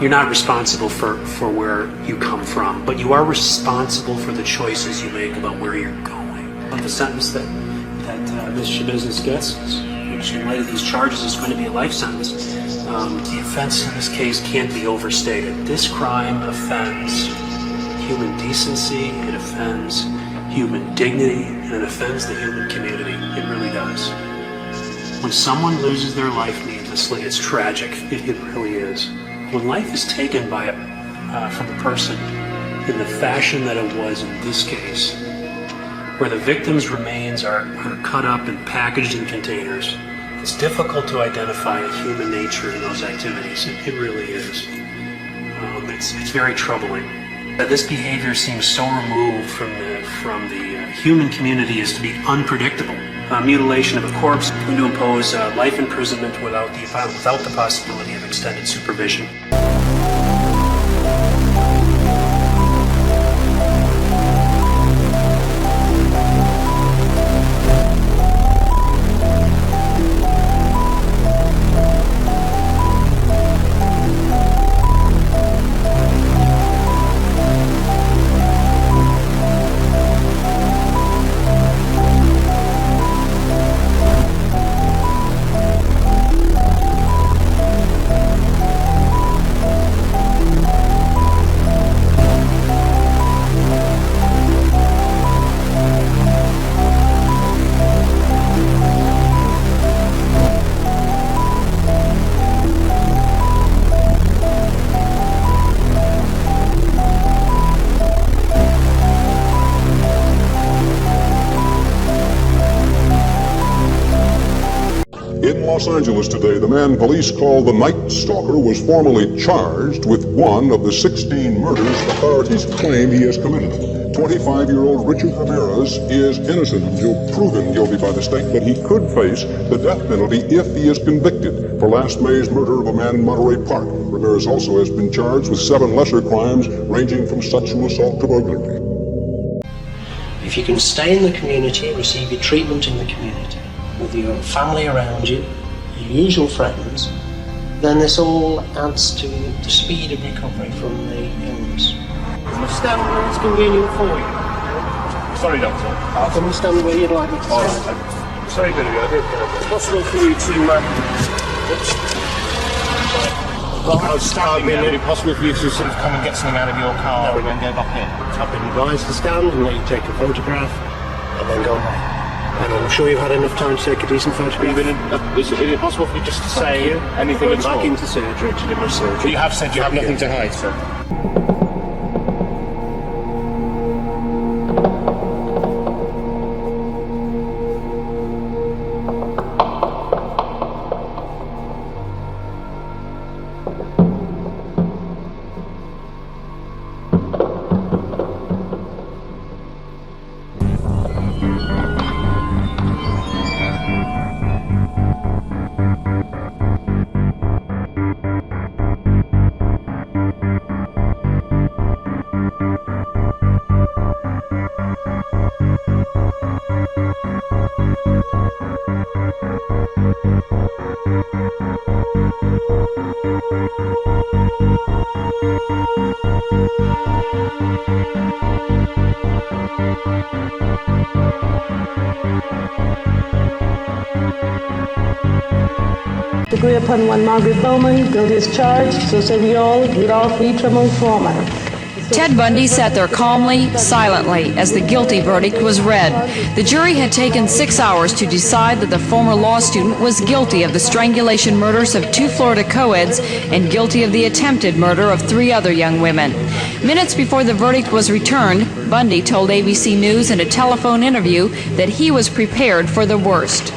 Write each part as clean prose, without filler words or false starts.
You're not responsible for where you come from, but you are responsible for the choices you make about where you're going. The sentence that Ms. Schabusiness gets, which in light of these charges is going to be a life sentence, the offense in this case can't be overstated. This crime offends human decency, it offends human dignity, and it offends the human community. It really does. When someone loses their life needlessly, it's tragic. It really is. When life is taken from a person in the fashion that it was in this case, where the victim's remains are cut up and packaged in containers, it's difficult to identify a human nature in those activities. It really is. It's very troubling. That this behavior seems so removed from the human community as to be unpredictable. Mutilation of a corpse, going to impose life imprisonment without the possibility of extended supervision. In Los Angeles today, the man police call the Night Stalker was formally charged with one of the 16 murders authorities claim he has committed. 25-year-old Richard Ramirez is innocent until proven guilty by the state, but he could face the death penalty if he is convicted for last May's murder of a man in Monterey Park. Ramirez also has been charged with 7 lesser crimes ranging from sexual assault to burglary. If you can stay in the community, receive your treatment in the community, with your family around you, your usual friends, then this all adds to the speed of recovery from the illness. Can you stand where it's convenient for you? Sorry, Doctor. Can you stand where you'd like me to stand? Right. Sorry, Billy, I did. It's possible for you to... I was standing there. Would it be possible for you to sort of come and get something out of your car and then go back in? I've been advised to stand and let you take a photograph and then go back. And I'm sure you've had enough time to take a decent photograph. Is it possible for you just to say anything at all? Back into surgery, to do my surgery. You have said you have nothing to hide, sir. Agree upon one Margaret Bowman, guilty as charged, so say we all, with all three tremble former. Ted Bundy sat there calmly, silently, as the guilty verdict was read. The jury had taken 6 hours to decide that the former law student was guilty of the strangulation murders of 2 Florida co-eds and guilty of the attempted murder of 3 other young women. Minutes before the verdict was returned, Bundy told ABC News in a telephone interview that he was prepared for the worst.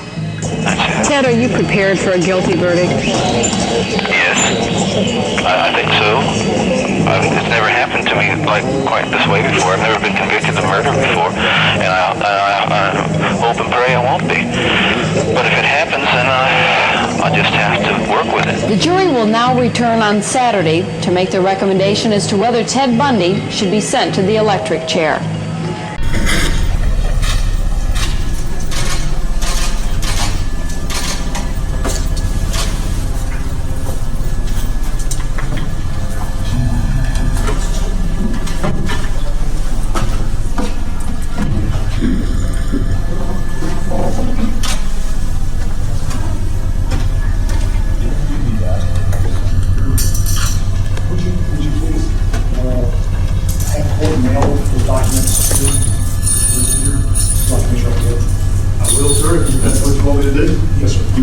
Ted, are you prepared for a guilty verdict? Yes, I think so. It's never happened to me like quite this way before. I've never been convicted of murder before, and I hope and pray I won't be. But if it happens, then I'll just have to work with it. The jury will now return on Saturday to make their recommendation as to whether Ted Bundy should be sent to the electric chair.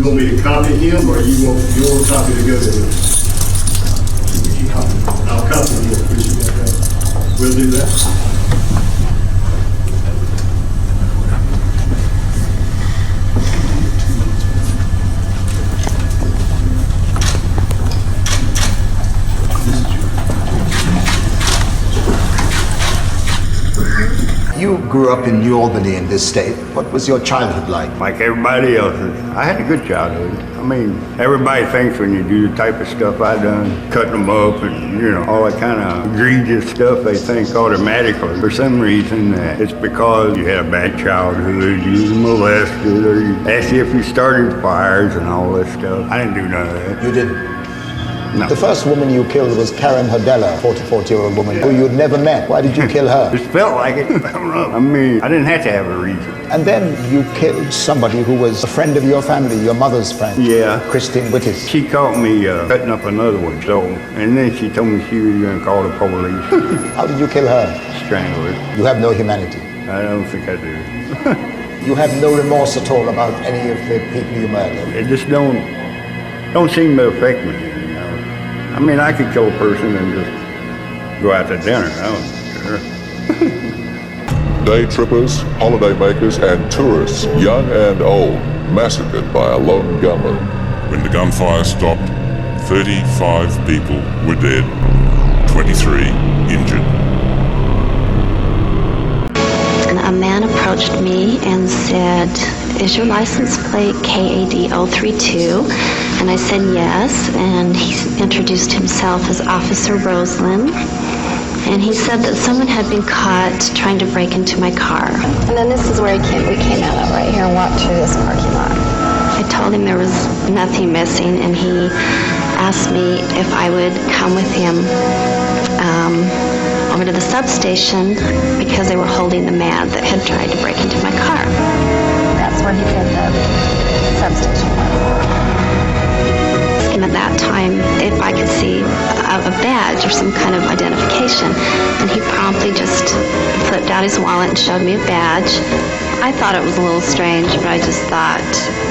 You want me to copy him, or you want your copy to go to him? I'll copy him. We'll do that. You grew up in New Albany in this state. What was your childhood like? Like everybody else's. I had a good childhood. I mean, everybody thinks when you do the type of stuff I done, cutting them up and, all that kind of egregious stuff, they think automatically, for some reason, that it's because you had a bad childhood, you was molested, or you asked you if you started fires and all that stuff. I didn't do none of that. You didn't? No. The first woman you killed was Karen Hodella, 44-year-old woman who you'd never met. Why did you kill her? It felt like it. I don't know. I mean, I didn't have to have a reason. And then you killed somebody who was a friend of your family, your mother's friend. Yeah. Christine Wittis. She caught me cutting up another one, so, and then she told me she was going to call the police. How did you kill her? Strangle her. You have no humanity. I don't think I do. You have no remorse at all about any of the people you murdered. It just don't seem to affect me. I mean, I could kill a person and just go out to dinner. I don't care. Day trippers, holiday makers, and tourists, young and old, massacred by a lone gunman. When the gunfire stopped, 35 people were dead, 23 injured. A man approached me and said, "Is your license plate KAD-032?" And I said yes, and he introduced himself as Officer Roseland. And he said that someone had been caught trying to break into my car. And then this is where we came out of right here and walked through this parking lot. I told him there was nothing missing, and he asked me if I would come with him over to the substation because they were holding the man that had tried to break into my car. That's where he said the substation was. At that time, if I could see a badge or some kind of identification, and he promptly just flipped out his wallet and showed me a badge. I thought it was a little strange, but I just thought,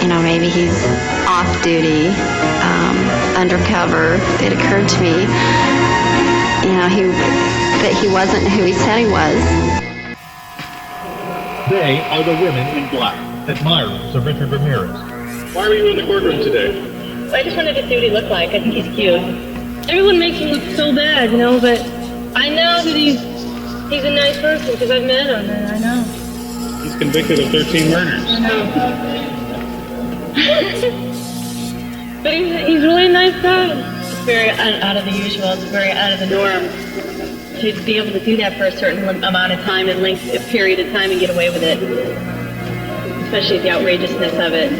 maybe he's off duty, undercover. It occurred to me, that he wasn't who he said he was. They are the women in black, admirers of Richard Ramirez. Why were you in the courtroom today? I just wanted to see what he looked like. I think he's cute. Everyone makes him look so bad, but I know that he's a nice person because I've met him, and I know. He's convicted of 13 murders. I know. But he's really a nice guy. It's very out of the usual. It's very out of the norm to be able to do that for a certain amount of time and length, a period of time, and get away with it. Especially the outrageousness of it,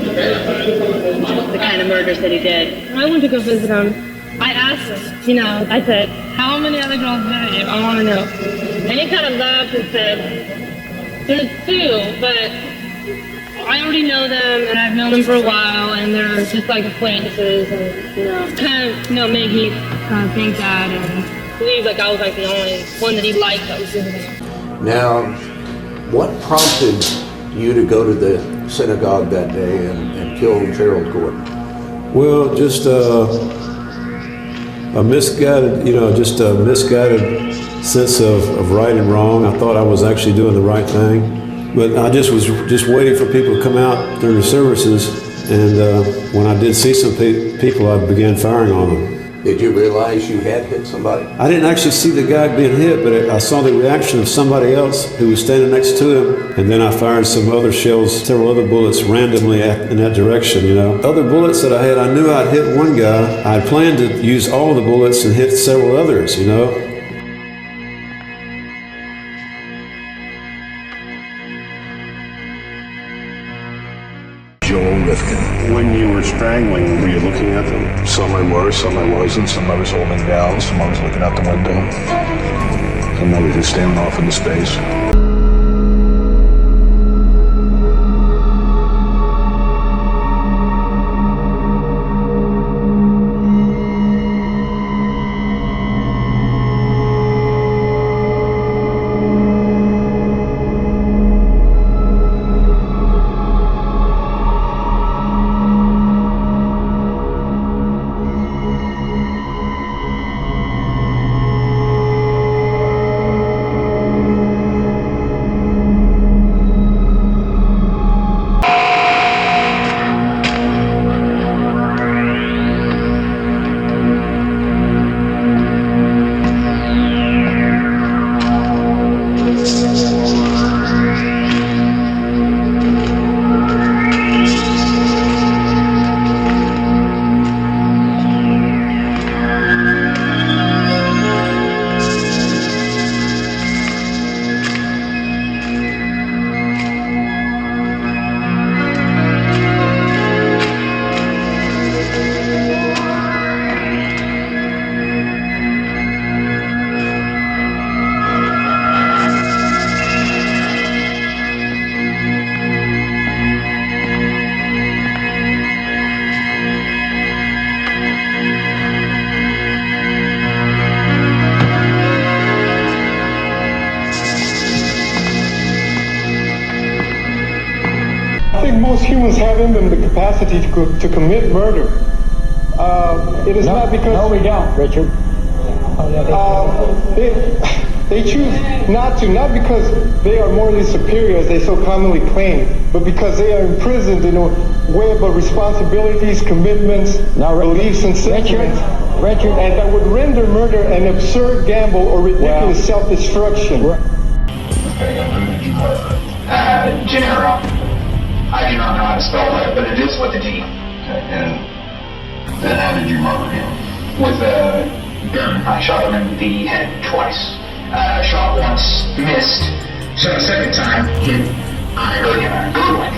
the kind of murders that he did. I went to go visit him. I asked him, I said, how many other girls did you? I want to know. And he kind of laughed and said, there's 2, but I already know them, and I've known them for a while, and they're just like acquaintances, and, kind of, made me think that, and believe like I was like the only one that he liked that was visiting him. Now, what prompted you to go to the synagogue that day and kill Gerald Gordon? Well, just a misguided, misguided sense of right and wrong. I thought I was actually doing the right thing, but I just was waiting for people to come out during the services, and when I did see some people, I began firing on them. Did you realize you had hit somebody? I didn't actually see the guy being hit, but I saw the reaction of somebody else who was standing next to him, and then I fired some other shells, several other bullets randomly in that direction, Other bullets that I had, I knew I'd hit one guy. I planned to use all the bullets and hit several others, Joel Rifkin. When you were strangling, were you looking at them? Some I was, some I wasn't. Some I was holding down, some I was looking out the window. Some I was just standing off into space. most humans have in them the capacity to commit murder. It is not because... No, we don't, Richard. They choose not to, not because they are morally superior, as they so commonly claim, but because they are imprisoned in a web of responsibilities, commitments, beliefs, and sentiments. Richard. And that would render murder an absurd gamble or ridiculous self-destruction. Gennaro. I do not know how to spell that, but it is with a G. Okay, and then how did you murder him? With a gun. I shot him in the head twice. Shot once, missed. Shot a second time, hit. I hurt him brutally.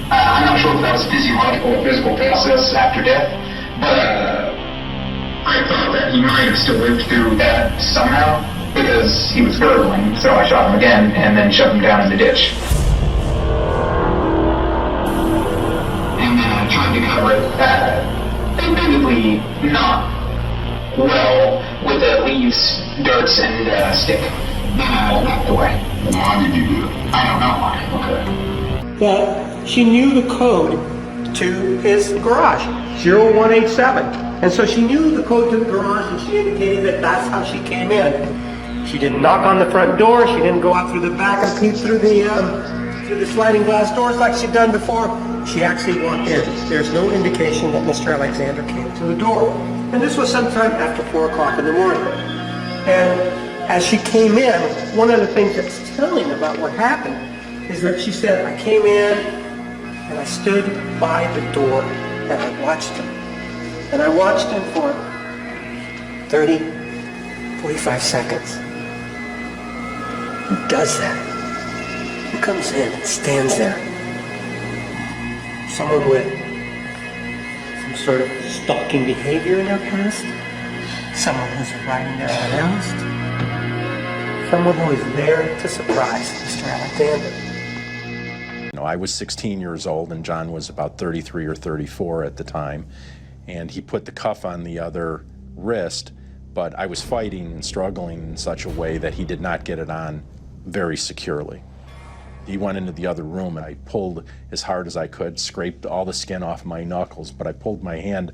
I'm not sure if that was a physiological or physical process after death, but I thought that he might have still lived through that somehow, because he was gurgling, so I shot him again and then shoved him down in the ditch. Trying to cover it, admittedly not well, with leaves, dirts, and stick. Then I walked away. Why did you do it? I don't know why. Okay. That she knew the code to his garage, 0187. And so she knew the code to the garage, and she indicated that that's how she came in. She didn't knock on the front door, she didn't go out through the back and peep through the sliding glass doors like she'd done before. She actually walked in. There's no indication that Mr. Alexander came to the door. And this was sometime after 4 o'clock in the morning. And as she came in, one of the things that's telling about what happened is that she said, I came in and I stood by the door and I watched him. And I watched him for 30, 45 seconds. Who does that? Who comes in and stands there? Someone with some sort of stalking behavior in their past? Someone who's riding there unannounced? Someone who is there to surprise Mr. Alexander? I was 16 years old and John was about 33 or 34 at the time, and he put the cuff on the other wrist, but I was fighting and struggling in such a way that he did not get it on very securely. He went into the other room and I pulled as hard as I could, scraped all the skin off my knuckles, but I pulled my hand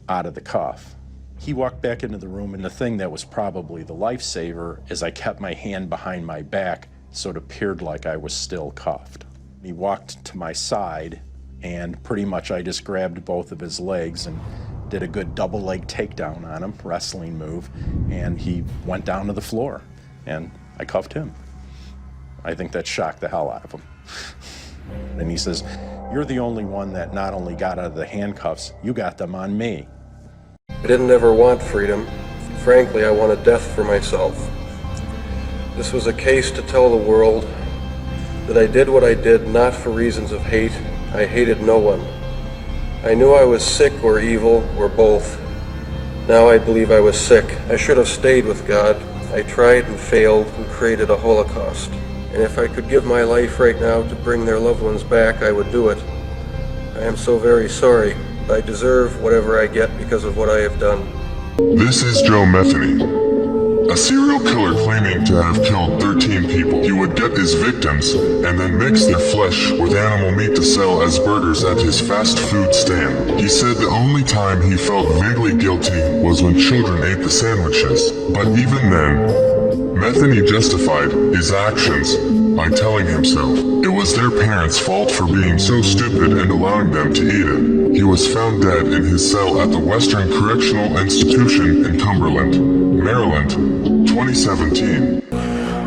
out of the cuff. He walked back into the room, and the thing that was probably the lifesaver is I kept my hand behind my back so it appeared like I was still cuffed. He walked to my side and pretty much I just grabbed both of his legs and did a good double leg takedown on him, wrestling move, and he went down to the floor and I cuffed him. I think that shocked the hell out of him. And he says, you're the only one that not only got out of the handcuffs, you got them on me. I didn't ever want freedom. Frankly, I wanted death for myself. This was a case to tell the world that I did what I did not for reasons of hate. I hated no one. I knew I was sick or evil or both. Now I believe I was sick. I should have stayed with God. I tried and failed and created a Holocaust. And if I could give my life right now to bring their loved ones back, I would do it. I am so very sorry. I deserve whatever I get because of what I have done. This is Joe Metheny, a serial killer claiming to have killed 13 people. He would get his victims and then mix their flesh with animal meat to sell as burgers at his fast food stand. He said the only time he felt vaguely guilty was when children ate the sandwiches. But even then, Metheny justified his actions by telling himself it was their parents' fault for being so stupid and allowing them to eat it. He was found dead in his cell at the Western Correctional Institution in Cumberland, Maryland, 2017.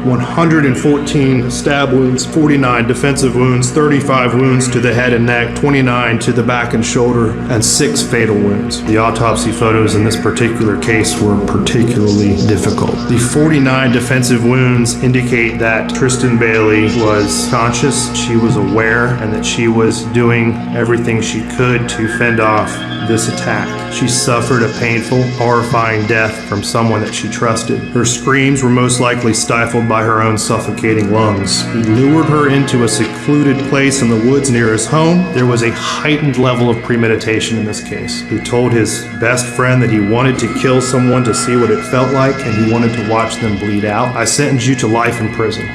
114 stab wounds, 49 defensive wounds, 35 wounds to the head and neck, 29 to the back and shoulder, and 6 fatal wounds. The autopsy photos in this particular case were particularly difficult. The 49 defensive wounds indicate that Tristan Bailey was conscious, she was aware, and that she was doing everything she could to fend off this attack. She suffered a painful, horrifying death from someone that she trusted. Her screams were most likely stifled by her own suffocating lungs. He lured her into a secluded place in the woods near his home. There was a heightened level of premeditation in this case. He told his best friend that he wanted to kill someone to see what it felt like, and he wanted to watch them bleed out. I sentence you to life in prison.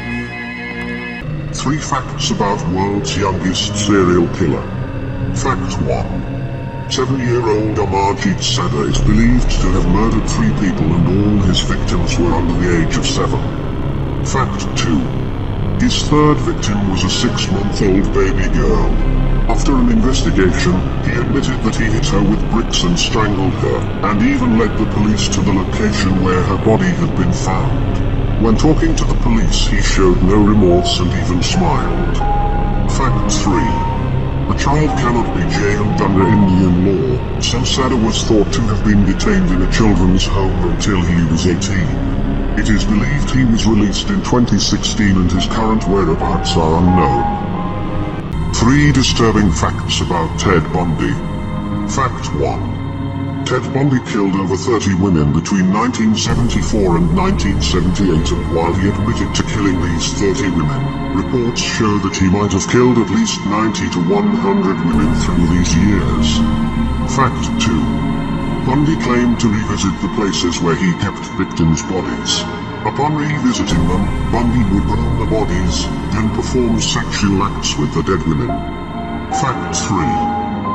3 facts about world's youngest serial killer. Fact 1. 7-year-old Amarjit Sada is believed to have murdered 3 people and all his victims were under the age of 7. Fact 2. His third victim was a 6-month-old baby girl. After an investigation, he admitted that he hit her with bricks and strangled her, and even led the police to the location where her body had been found. When talking to the police, he showed no remorse and even smiled. Fact 3. A child cannot be jailed under Indian law, so Sada was thought to have been detained in a children's home until he was 18. It is believed he was released in 2016 and his current whereabouts are unknown. 3 disturbing facts about Ted Bundy. Fact 1. Ted Bundy killed over 30 women between 1974 and 1978, and while he admitted to killing these 30 women, reports show that he might have killed at least 90 to 100 women through these years. Fact 2. Bundy claimed to revisit the places where he kept victims' bodies. Upon revisiting them, Bundy would burn the bodies, then perform sexual acts with the dead women. Fact 3.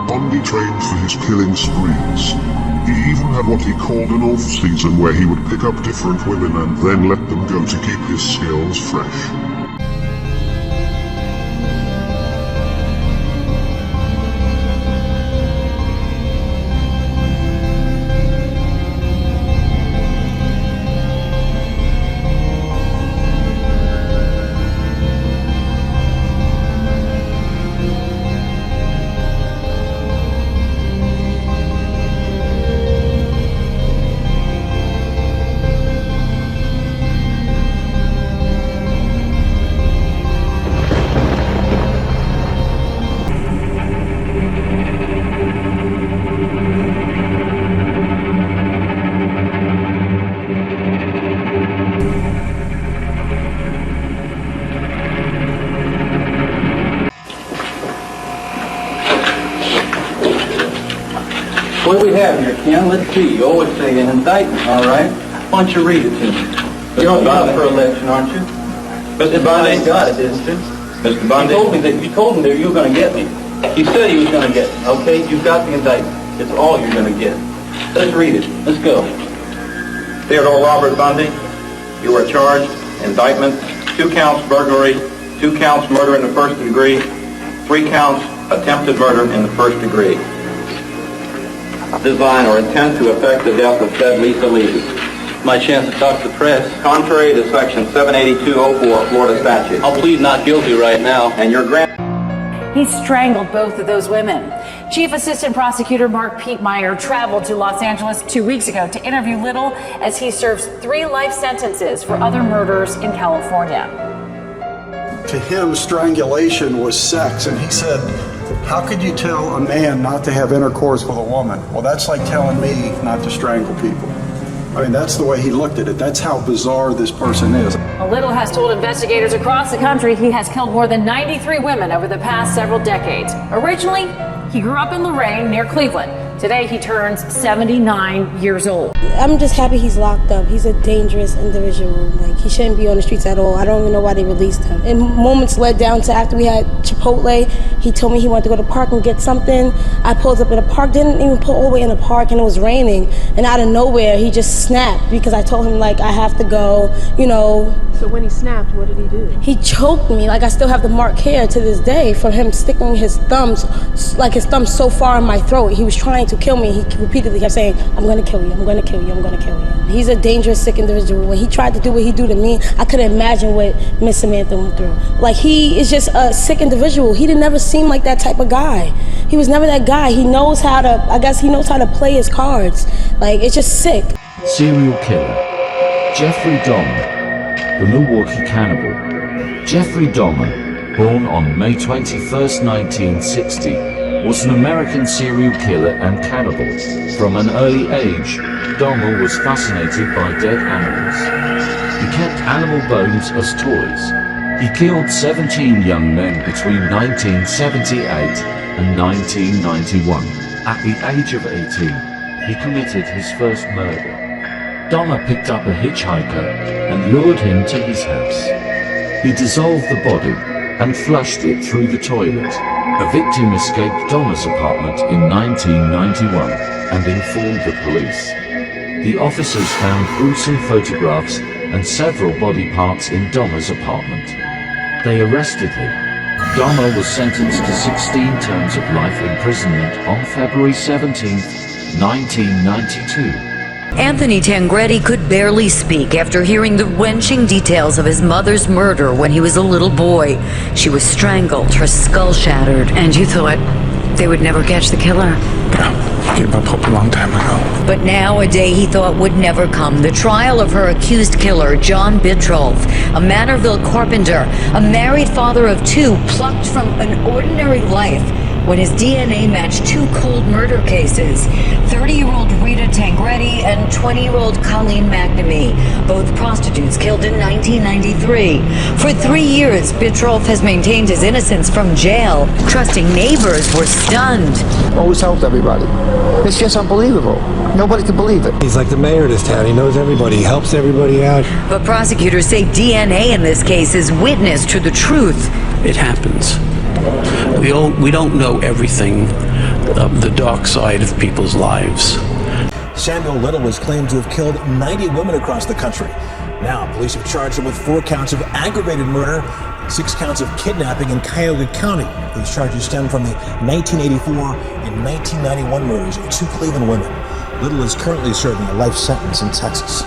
Bundy trained for his killing sprees. He even had what he called an off-season where he would pick up different women and then let them go to keep his skills fresh. What do we have here, Ken? Let's see. You always say an indictment, all right? Why don't you read it to me? You're up for election, aren't you? Mr. Bundy got it, didn't you? Mr. Bundy? You told me that you were going to get me. You said he was going to get me, okay? You've got the indictment. It's all you're going to get. Let's read it. Let's go. Theodore Robert Bundy, you are charged, indictment, 2 counts burglary, 2 counts murder in the first degree, 3 counts attempted murder in the first degree. Design or intent to effect the death of said Lisa Levy. My chance to talk to the press. Contrary to section 78204 Florida statute. I'll plead not guilty right now. And your grant. He strangled both of those women. Chief Assistant Prosecutor Mark Pietmeyer traveled to Los Angeles 2 weeks ago to interview Little as he serves 3 life sentences for other murders in California. To him, strangulation was sex, and he said, how could you tell a man not to have intercourse with a woman? Well, that's like telling me not to strangle people. I mean, that's the way he looked at it. That's how bizarre this person is. Little has told investigators across the country he has killed more than 93 women over the past several decades. Originally, he grew up in Lorain near Cleveland. Today, he turns 79 years old. I'm just happy he's locked up. He's a dangerous individual. Like, he shouldn't be on the streets at all. I don't even know why they released him. And moments led down to after we had Chipotle, he told me he wanted to go to the park and get something. I pulled up in the park, didn't even pull all the way in the park, and it was raining. And out of nowhere, he just snapped because I told him, like, I have to go, you know. So when he snapped, what did he do? He choked me. Like, I still have the mark here to this day from him sticking his thumbs, like his thumbs so far in my throat. He was trying to kill me. He repeatedly kept saying, I'm gonna kill you, I'm gonna kill you, I'm gonna kill you. He's a dangerous, sick individual. When he tried to do what he do to me, I couldn't imagine what Miss Samantha went through. Like, he is just a sick individual. He didn't never seem like that type of guy. He was never that guy. He knows how to, I guess he knows how to play his cards. Like, it's just sick. Serial killer Jeffrey Dahmer, the Milwaukee cannibal. Jeffrey Dahmer, born on May 21st, 1960, was an American serial killer and cannibal. From an early age, Dahmer was fascinated by dead animals. He kept animal bones as toys. He killed 17 young men between 1978 and 1991. At the age of 18, he committed his first murder. Dahmer picked up a hitchhiker and lured him to his house. He dissolved the body and flushed it through the toilet. A victim escaped Dahmer's apartment in 1991 and informed the police. The officers found gruesome photographs and several body parts in Dahmer's apartment. They arrested him. Dahmer was sentenced to 16 terms of life imprisonment on February 17, 1992. Anthony Tangredi could barely speak after hearing the wrenching details of his mother's murder when he was a little boy. She was strangled, her skull shattered. And you thought they would never catch the killer? I gave up hope a long time ago. But now, a day he thought would never come. The trial of her accused killer, John Bitrolf, a Manorville carpenter, a married father of two, plucked from an ordinary life when his DNA matched two cold murder cases. 30-year-old Rita Tangredi and 20-year-old Colleen McNamee, both prostitutes killed in 1993. For 3 years, Bitrolf has maintained his innocence from jail. Trusting neighbors were stunned. Always helped everybody. It's just unbelievable. Nobody can believe it. He's like the mayor of this town. He knows everybody. He helps everybody out. But prosecutors say DNA in this case is witness to the truth. It happens. We don't know everything of the dark side of people's lives. Samuel Little was claimed to have killed 90 women across the country. Now, police have charged him with 4 counts of aggravated murder, 6 counts of kidnapping in Cuyahoga County. These charges stem from the 1984 and 1991 murders of 2 Cleveland women. Little is currently serving a life sentence in Texas.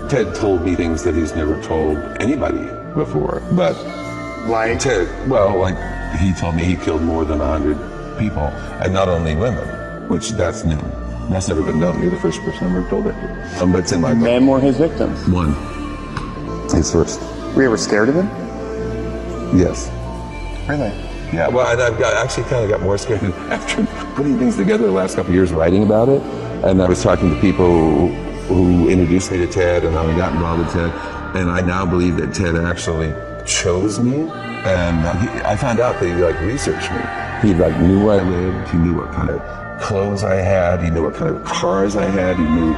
Ted told me things that he's never told anybody before. But like Ted, well, like he told me he killed more than 100 people, and not only women, which that's new. That's never been done. You're the first person I've ever told that. But it's in my book. And more his victims. One. He's first. Were you ever scared of him? Yes. Really? Yeah. Well, and I've actually kind of got more scared after putting things together the last couple of years, writing about it. And I was talking to people who introduced me to Ted and how I got involved with Ted. And I now believe that Ted actually chose me. And I found out that he researched me. He knew where I lived. He knew what kind of clothes I had. He knew what kind of cars I had. He knew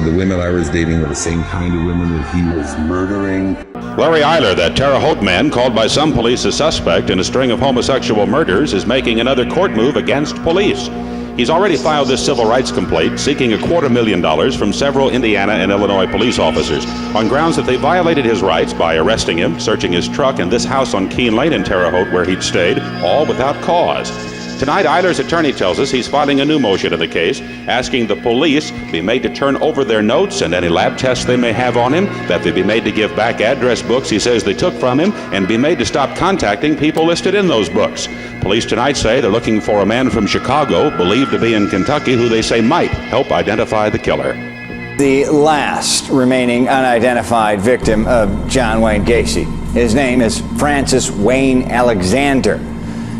the women I was dating were the same kind of women that he was murdering. Larry Eiler, that Terre Haute man called by some police a suspect in a string of homosexual murders, is making another court move against police. He's already filed this civil rights complaint seeking $250,000 from several Indiana and Illinois police officers on grounds that they violated his rights by arresting him, searching his truck and this house on Keene Lane in Terre Haute where he'd stayed, all without cause. Tonight, Eiler's attorney tells us he's filing a new motion in the case, asking the police be made to turn over their notes and any lab tests they may have on him, that they be made to give back address books he says they took from him, and be made to stop contacting people listed in those books. Police tonight say they're looking for a man from Chicago, believed to be in Kentucky, who they say might help identify the killer. The last remaining unidentified victim of John Wayne Gacy. His name is Francis Wayne Alexander.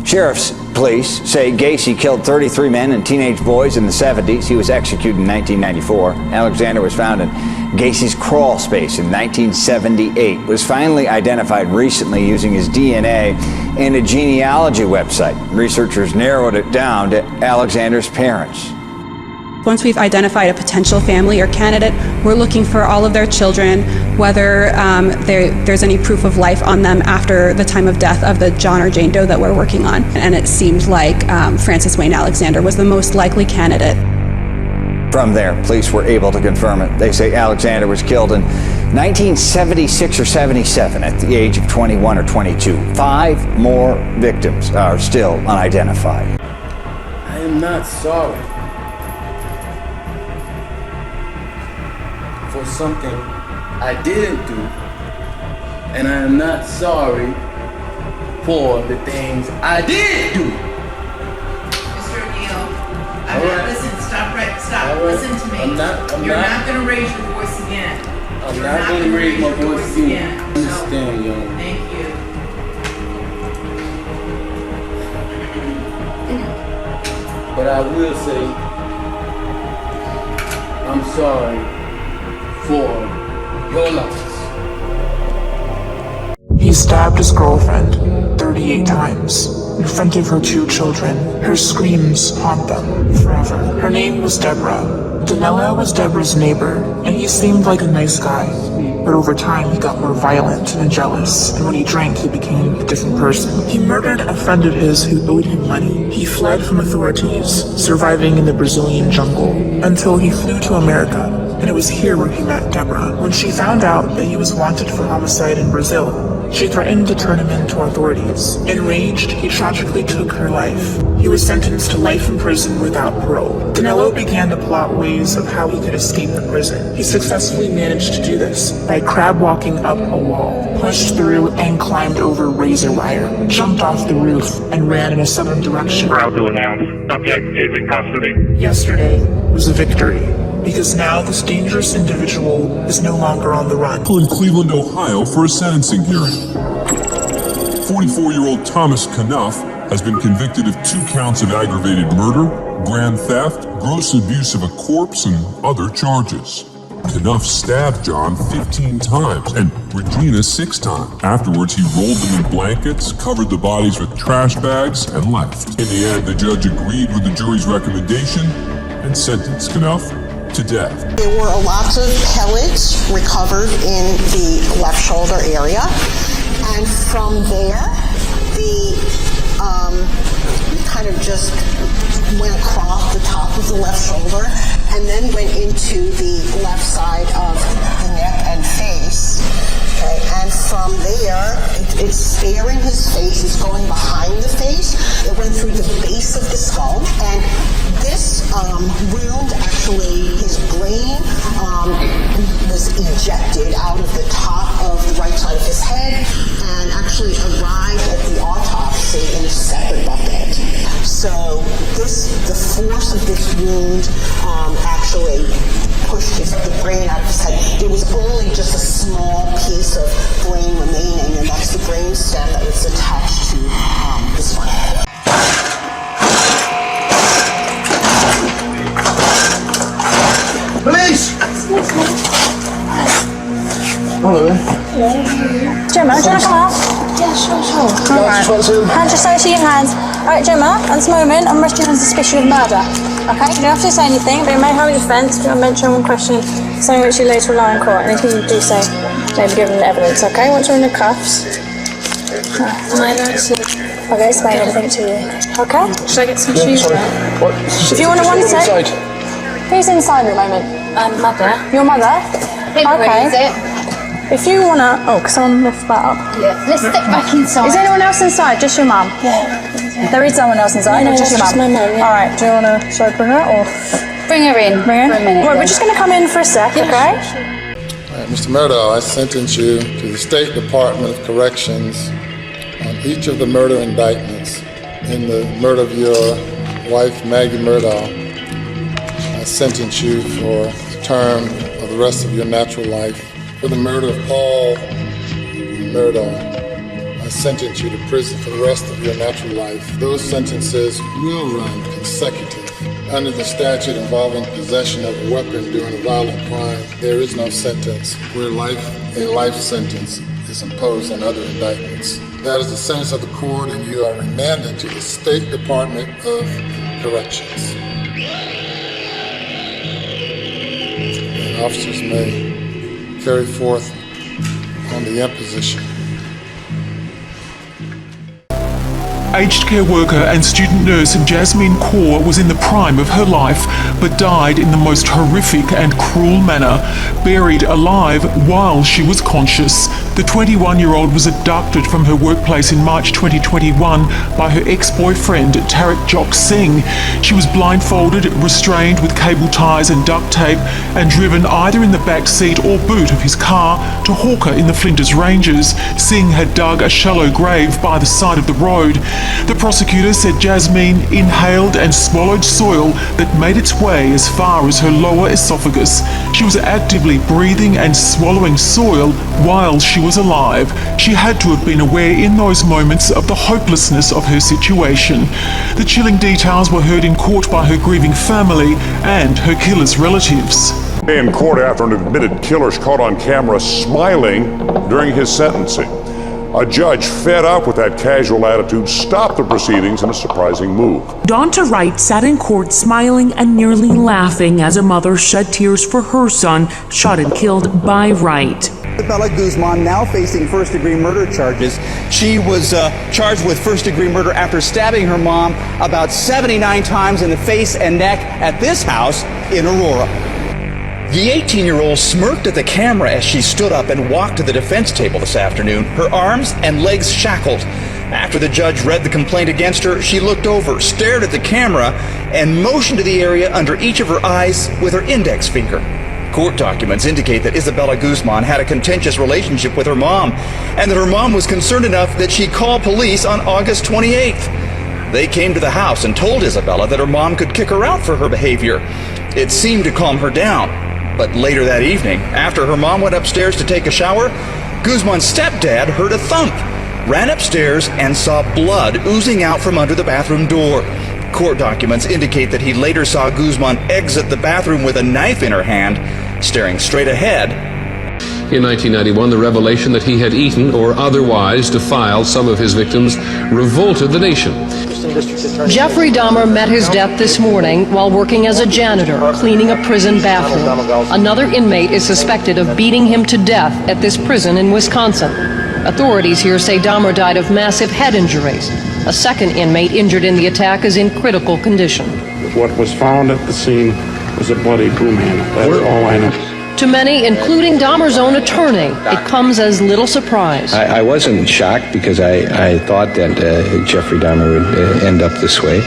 Sheriff's police say Gacy killed 33 men and teenage boys in the 70s. He was executed in 1994. Alexander was found in Gacy's crawl space in 1978. Was finally identified recently using his DNA in a genealogy website. Researchers narrowed it down to Alexander's parents. Once we've identified a potential family or candidate, we're looking for all of their children, whether there's any proof of life on them after the time of death of the John or Jane Doe that we're working on. And it seemed like Francis Wayne Alexander was the most likely candidate. From there, police were able to confirm it. They say Alexander was killed in 1976 or 77 at the age of 21 or 22. 5 more victims are still unidentified. I am not sorry for something I didn't do, and I am not sorry for the things I did do. Mr. O'Neill, listen, stop, listen to me. You're not going to raise your voice again. I'm not going to raise my voice again. Understand, young. Thank you. But I will say, I'm sorry for your loss. He stabbed his girlfriend 38 times in front of her 2 children. Her screams haunt them forever. Her name was Deborah. Danilo was Deborah's neighbor, and he seemed like a nice guy. But over time, he got more violent and jealous, and when he drank, he became a different person. He murdered a friend of his who owed him money. He fled from authorities, surviving in the Brazilian jungle, until he flew to America. And it was here where he met Deborah. When she found out that he was wanted for homicide in Brazil, she threatened to turn him in to authorities. Enraged, he tragically took her life. He was sentenced to life in prison without parole. Danilo began to plot ways of how he could escape the prison. He successfully managed to do this by crab walking up a wall, pushed through and climbed over razor wire, jumped off the roof, and ran in a southern direction. Proud to announce, subject is in custody. Yesterday was a victory, because now this dangerous individual is no longer on the run. In Cleveland, Ohio for a sentencing hearing. 44-year-old Thomas Knuff has been convicted of 2 counts of aggravated murder, grand theft, gross abuse of a corpse, and other charges. Knuff stabbed John 15 times and Regina 6 times. Afterwards, he rolled them in blankets, covered the bodies with trash bags, and left. In the end, the judge agreed with the jury's recommendation and sentenced Knuff to death. There were lots of pellets recovered in the left shoulder area, and from there, the kind of just went across the top of the left shoulder, and then went into the left side of the neck and face. Okay, and from there, it's sparing his face, it's going behind the face, it went through the base of the skull, and this wound, actually, his brain was ejected out of the top of the right side of his head, and actually arrived at the autopsy in a separate bucket. So the force of this wound actually pushed the brain out of his head. It was only just a small piece of brain remaining, and that's the brain stem that was attached to the spinal cord. Gemma, do you want to come out? Yeah, sure. Alright. Hand just over to your hands. Alright, Gemma, at this moment, I'm arresting you on suspicion of murder. Okay? You don't have to say anything, but it may have a defence if you mention one question, something which you later rely in court. Anything you do say may be given evidence, okay? Once you're in the cuffs. Okay, explain everything to you. Okay? Should I get some shoes? If you want to one sec. Who's inside at the moment? Mother. Your mother? Okay. If you want to... Oh, can someone lift that up? Yeah. Let's step back inside. Is anyone else inside? Just your mum? Yeah. There is someone else inside, no, just your mum? Just my mum, yeah. Alright, do you want to... Should I bring her or... Bring her in. Bring her? For a minute. Right, we're just going to come in for a sec, okay? Mr. Murdaugh, I sentence you to the State Department of Corrections on each of the murder indictments in the murder of your wife, Maggie Murdaugh. I sentence you for the term of the rest of your natural life. For the murder of Paul Murdaugh, I sentence you to prison for the rest of your natural life. Those sentences will run consecutive. Under the statute involving possession of a weapon during a violent crime, there is no sentence where a life sentence is imposed on other indictments. That is the sentence of the court, and you are remanded to the State Department of Corrections. And officers may carry forth on the imposition. Aged care worker and student nurse Jasmine Kaur was in the prime of her life, but died in the most horrific and cruel manner, buried alive while she was conscious. The 21-year-old was abducted from her workplace in March 2021 by her ex-boyfriend, Tarakjot Singh. She was blindfolded, restrained with cable ties and duct tape, and driven either in the back seat or boot of his car to Hawker in the Flinders Ranges. Singh had dug a shallow grave by the side of the road. The prosecutor said Jasmine inhaled and swallowed soil that made its way as far as her lower esophagus. She was actively breathing and swallowing soil while she was alive. She had to have been aware in those moments of the hopelessness of her situation. The chilling details were heard in court by her grieving family and her killer's relatives. In court after an admitted killer's caught on camera smiling during his sentencing. A judge, fed up with that casual attitude, stopped the proceedings in a surprising move. Donta Wright sat in court smiling and nearly laughing as a mother shed tears for her son, shot and killed by Wright. Isabella Guzman now facing first-degree murder charges. She was charged with first-degree murder after stabbing her mom about 79 times in the face and neck at this house in Aurora. The 18-year-old smirked at the camera as she stood up and walked to the defense table this afternoon, her arms and legs shackled. After the judge read the complaint against her, she looked over, stared at the camera, and motioned to the area under each of her eyes with her index finger. Court documents indicate that Isabella Guzman had a contentious relationship with her mom, and that her mom was concerned enough that she called police on August 28th. They came to the house and told Isabella that her mom could kick her out for her behavior. It seemed to calm her down. But later that evening, after her mom went upstairs to take a shower, Guzman's stepdad heard a thump, ran upstairs, and saw blood oozing out from under the bathroom door. Court documents indicate that he later saw Guzman exit the bathroom with a knife in her hand, staring straight ahead. In 1991, the revelation that he had eaten or otherwise defiled some of his victims revolted the nation. Jeffrey Dahmer met his death this morning while working as a janitor, cleaning a prison bathroom. Another inmate is suspected of beating him to death at this prison in Wisconsin. Authorities here say Dahmer died of massive head injuries. A second inmate injured in the attack is in critical condition. What was found at the scene was a bloody broom handle. That's all I know. To many, including Dahmer's own attorney, it comes as little surprise. I wasn't shocked because I thought that Jeffrey Dahmer would end up this way.